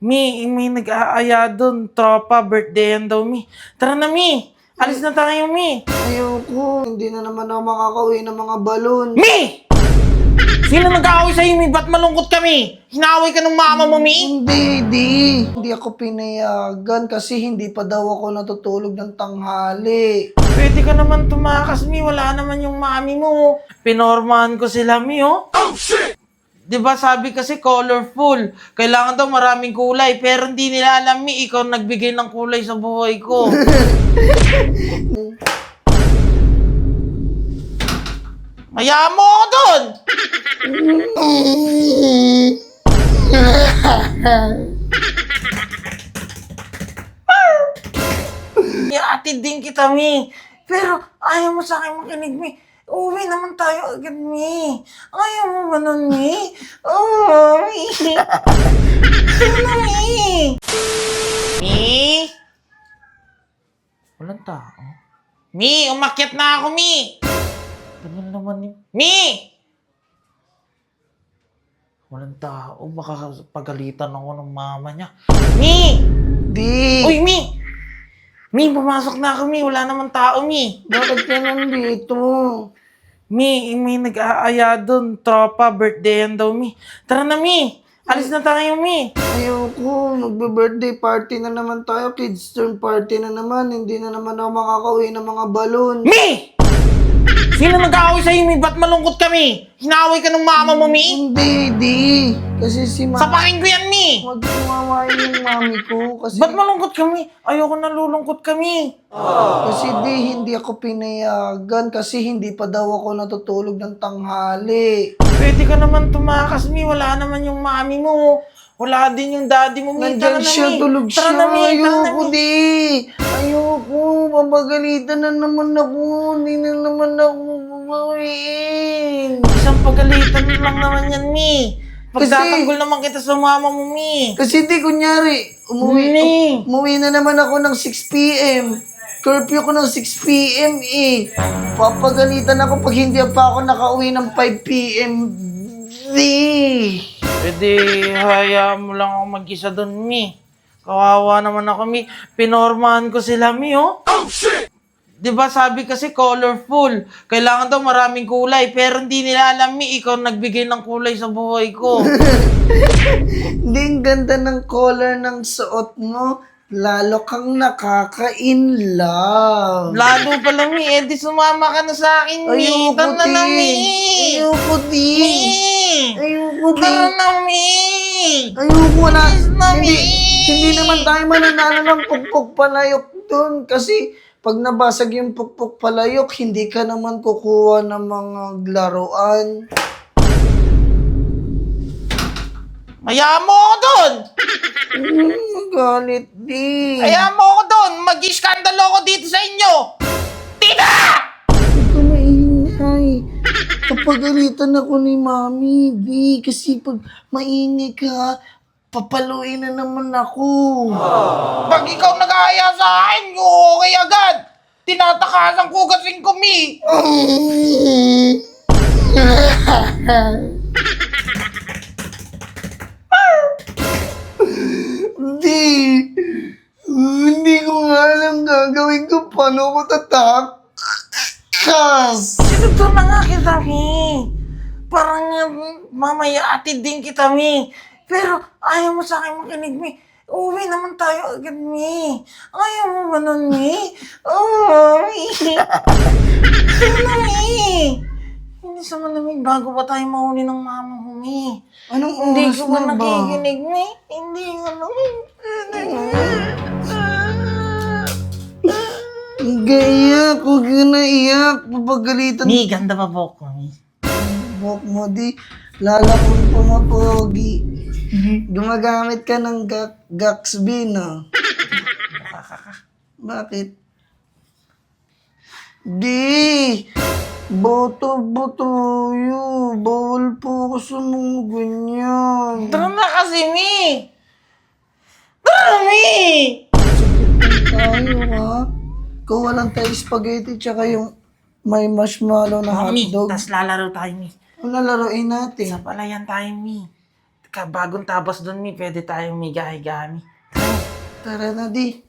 May nag-aaya dun. Tropa, birthday yan daw, Mi. Tara na, Mi. Alis na tayo, Mi. Ayoko, hindi na naman ako makakauwi ng mga balon. Mi! Sino nag-aaway sa'yo, Mi? Ba't malungkot kami? Hinaaway ka ng mama mo, Mi? Hindi ako pinayagan kasi hindi pa daw ako natutulog ng tanghali. Pwede ka naman tumakas, Mi. Wala naman yung mami mo. Pinormahan ko sila, Mi, oh. Oh, shit! Diba sabi kasi colorful. Kailangan daw maraming kulay. Pero hindi nila alam, Mi. Ikaw nagbigay ng kulay sa buhay ko. Hayaan mo ako dun! Iatid din kita, Mi. Pero ayaw mo sa akin makinig, Mi. Uwi naman tayo agad, Mi. Ayaw mo ba nun, Mi? Oh, Mi. Ano, Mi? Mi? Walang tao. Mi, umakyat na ako, Mi. Tagal naman ni... Mi! Walang tao. Baka pagalitan ako ng mama niya. Mi! Di! Uy, Mi! Mi, pumasok na ako, Mi. Wala naman tao, Mi. Bakit ka nandito? Mi, may nag-aaya dun. Tropa, birthday yan daw, Mi. Tara na, Mi. Alis na tayo, Mi. Ayoko, magbe-birthday party na naman tayo. Kids turn party na naman. Hindi na naman ako makakauwi ng mga balon. Mi! Sino nag-aaway sa'yo, Mi? Ba't malungkot kami? Hinaaway ka ng mama mo, Mi? Hindi. Kasi si mama... Sapakin ko yan, Mi! Huwag kumawain yung mami ko. Kasi... Ba't malungkot kami? Ayoko nalulungkot kami. Kasi hindi ako pinayagan kasi hindi pa daw ako natutulog ng tanghali. Pwede ka naman tumakas, Mi. Wala naman yung mami mo. Wala din yung daddy mo, Mi. Tara Nandyan na, siya, Mi. tulog Tara siya. na, Mi. Tara na, Ayoko, Mi. di. Ayoko, mapagalitan na naman ako. Hindi na naman ako bumawiin. Isang pagalitan lang naman yan, Mi. Kasi- Pagtatanggol naman kita sa mama mo, Mi. Kasi di, kunyari, Ni. umuwi na naman ako ng 6 p.m. Curfew ko ng 6 p.m. eh. Papagalitan ako pag hindi pa ako nakauwi ng 5 p.m. Di. Pwede, hayaan mo lang ako mag-isa doon, Mi. Kawawa naman ako, Mi. Pinormahan ko sila, Mi, oh. Oh, shit! Diba sabi kasi colorful. Kailangan daw maraming kulay. Pero hindi nila alam, Mi. Ikaw nagbigay ng kulay sa buhay ko. Hindi, ang ganda ng color ng suot mo. Lalo kang nakaka-in love. Lalo pala, Mi. Eh, di sumama ka na sa akin, Mi. Ayoko, Tara na, di. Mi. Ayoko, di. Mi. Ayoko, di. Tara na, Mi. Ayoko na. Please na, Hindi, Mi. hindi naman tayo mananalo ng pukpuk palayok doon. Kasi pag nabasag yung pukpuk palayok, hindi ka naman kukuha ng mga laruan. Hayaan mo ako doon. Magalit, di. Hayaan mo ako doon. Mag-iskandalo ako dito sa inyo. Tita! Huwag ka maingay. Kapagalitan ako ni Mami, di. Kasi pag maingay ka, papaluin na naman ako. Pag ikaw nag-aaya sa akin, okay agad. Tinatakasan ko kasing kumi. Di. Hindi ko nga alam gagawin ko. Paano ko tatakas? Sinuto na nga kita, Mi. Parang mamaya atid din kita, Mi. Pero ayaw mo sa akin makinig, Mi. Uwi naman tayo agad, Mi. Ayaw mo ba nun, Mi? Oh, Mi. Ano, Mi? Hindi sa malamig bago pa tayo mahuli ng mama mo, Mi. Anong Hindi oras ko ba na ba? nakikinig, Mi? Hindi ko Gaya, huwag ka na iyak. Papagalitan. Mi, ganda pa po ko, Mi. Buhok mo, di. Lala kong pumapogi. Gumagamit ka ng Gaxby, no? Bakit? Di! Boto-boto yun. Bawal po ako sa mga ganyan. Tara na kasi, Mi! Tara, Mi! Tayo, ha? Kung walang tayo spaghetti tsaka yung may marshmallow na Mi, hotdog. tas lalaro tayo, Mi. Ano lalaroin natin? Sa palayan tayo, Mi. bagong tabas doon, Mi. Pwede tayong migahi-gami. Tara na, di.